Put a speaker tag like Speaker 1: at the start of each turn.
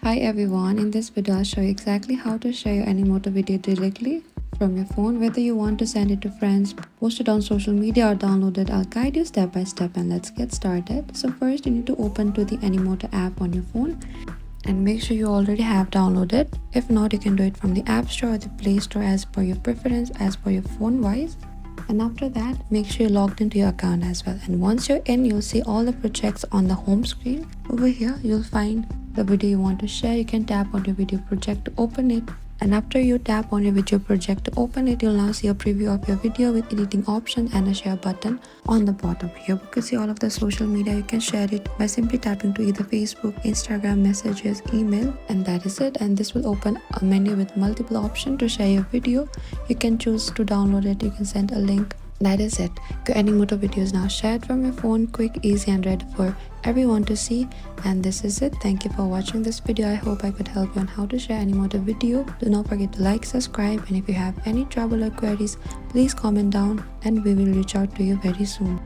Speaker 1: Hi everyone, in this video I'll show you exactly how to share your Animoto video directly from your phone. Whether you want to send it to friends, post it on social media or download it, I'll guide you step by step and let's get started. So first you need to open to the Animoto app on your phone and make sure you already have downloaded. If not, you can do it from the App Store or the Play Store as per your preference, as per your phone wise. And after that, make sure you're logged into your account as well. And once you're in, you'll see all the projects on the home screen. Over here, you'll find the video you want to share. You can tap on your video project to open it. And after you tap on your video project to open it, you'll now see a preview of your video with editing option and a share button on the bottom. Here you can see all of the social media. You can share it by simply tapping to either Facebook, Instagram, messages, email, and that is it. And this will open a menu with multiple options to share your video. You can choose to download it. You can send a link. That is it. Your Animoto video is now shared from your phone, quick, easy and ready for everyone to see. And this is it. Thank you for watching this video. I hope I could help you on how to share Animoto video. Do not forget to like, subscribe, and if you have any trouble or queries, please comment down and we will reach out to you very soon.